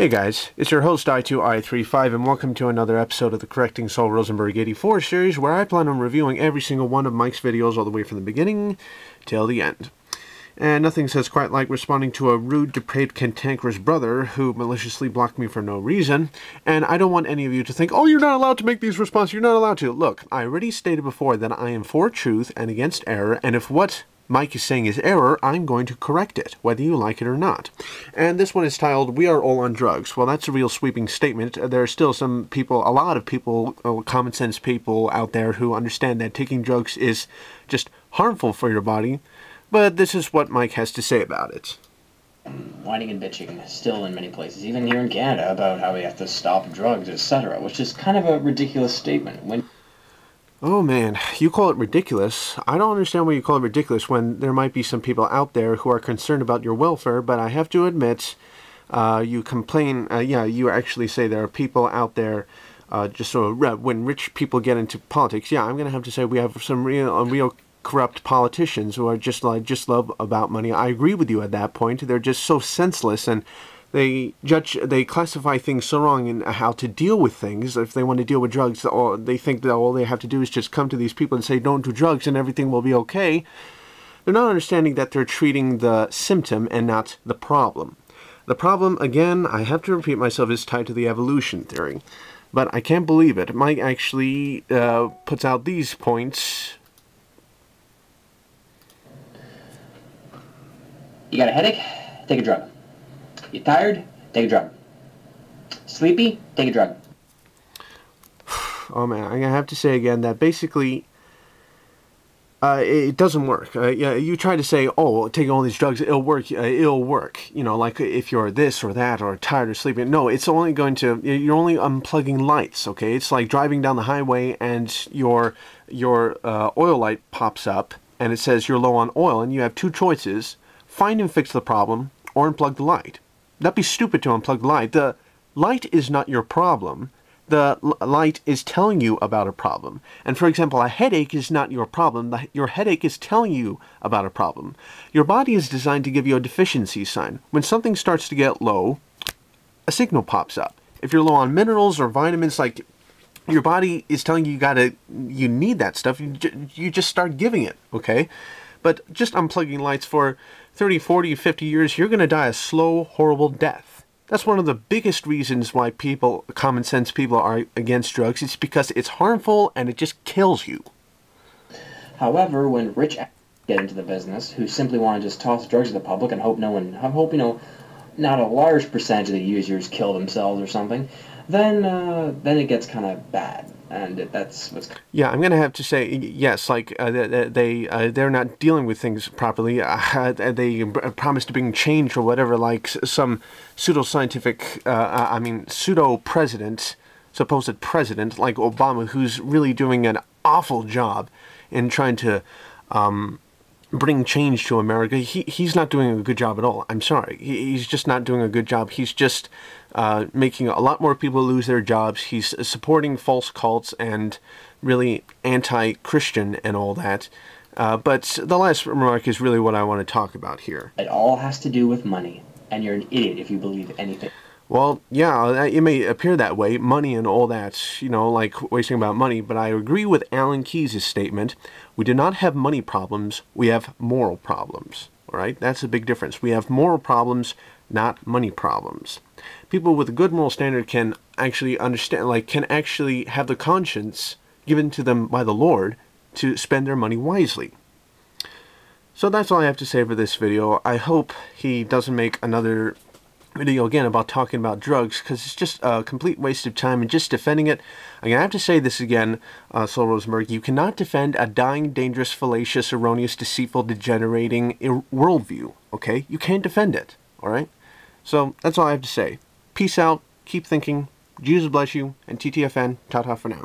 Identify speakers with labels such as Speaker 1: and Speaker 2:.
Speaker 1: Hey guys, it's your host I2I35 and welcome to another episode of the Correcting SolRosenberg84 series where I plan on reviewing every single one of Mike's videos all the way from the beginning till the end. And nothing says quite like responding to a rude, depraved, cantankerous brother who maliciously blocked me for no reason. And I don't want any of you to think, oh, you're not allowed to make these responses, you're not allowed to. Look, I already stated before that I am for truth and against error, and if what Mike is saying is error, I'm going to correct it, whether you like it or not. And this one is titled, We Are All on Drugs. Well, that's a real sweeping statement. There are still some people, a lot of people, common sense people out there who understand that taking drugs is just harmful for your body. But this is what Mike has to say about it.
Speaker 2: Whining and bitching still in many places, even here in Canada, about how we have to stop drugs, etc., which is kind of a ridiculous statement.
Speaker 1: Oh man, you call it ridiculous. I don't understand why you call it ridiculous when there might be some people out there who are concerned about your welfare, but I have to admit, you complain, you actually say there are people out there, just so when rich people get into politics, yeah, I'm going to have to say we have some real corrupt politicians who are just love about money. I agree with you at that point. They're just so senseless, and they classify things so wrong in how to deal with things. If they want to deal with drugs, or they think that all they have to do is just come to these people and say, don't do drugs and everything will be okay. They're not understanding that they're treating the symptom and not the problem. The problem, again, I have to repeat myself, is tied to the evolution theory. But I can't believe it. Mike actually puts out these points.
Speaker 2: You got a headache? Take a drug. You tired? Take a drug. Sleepy? Take a drug.
Speaker 1: Oh man, I'm gonna have to say again that basically it doesn't work. Yeah, you try to say, oh, taking all these drugs, it'll work. It'll work. You know, like if you're this or that or tired or sleepy. No, it's only going to. You're only unplugging lights. Okay, it's like driving down the highway and your oil light pops up and it says you're low on oil, and you have two choices: find and fix the problem, or unplug the light. That'd be stupid to unplug the light. The light is not your problem. The light is telling you about a problem. And for example, a headache is not your problem. Your headache is telling you about a problem. Your body is designed to give you a deficiency sign. When something starts to get low, a signal pops up. If you're low on minerals or vitamins, like your body is telling you you need that stuff, you just start giving it, okay? But just unplugging lights for 30, 40, 50 years, you're going to die a slow, horrible death. That's one of the biggest reasons why common sense people are against drugs. It's because it's harmful and it just kills you.
Speaker 2: However, when rich get into the business, who simply want to just toss drugs to the public and hope not a large percentage of the users kill themselves or something, then it gets kind of bad. And that's what's...
Speaker 1: Yeah, I'm going to have to say, yes, like, they're not dealing with things properly. They promise to bring change or whatever, like some pseudo-scientific, pseudo-president, supposed president, like Obama, who's really doing an awful job in trying to bring change to America. He's not doing a good job at all. I'm sorry. He's just not doing a good job. He's just making a lot more people lose their jobs. He's supporting false cults and really anti-Christian and all that. But the last remark is really what I want to talk about here.
Speaker 2: It all has to do with money, and you're an idiot if you believe anything.
Speaker 1: Well, yeah, it may appear that way, money and all that, you know, like wasting about money, but I agree with Alan Keyes' statement. We do not have money problems, we have moral problems, all right? That's a big difference. We have moral problems, not money problems. People with a good moral standard can actually understand, can actually have the conscience given to them by the Lord to spend their money wisely. So that's all I have to say for this video. I hope he doesn't make another video again about talking about drugs, because it's just a complete waste of time and just defending it. I'm going to have to say this again, SolRosenberg, you cannot defend a dying, dangerous, fallacious, erroneous, deceitful, degenerating worldview, okay? You can't defend it, alright? So, that's all I have to say. Peace out, keep thinking, Jesus bless you, and TTFN, ta-ta for now.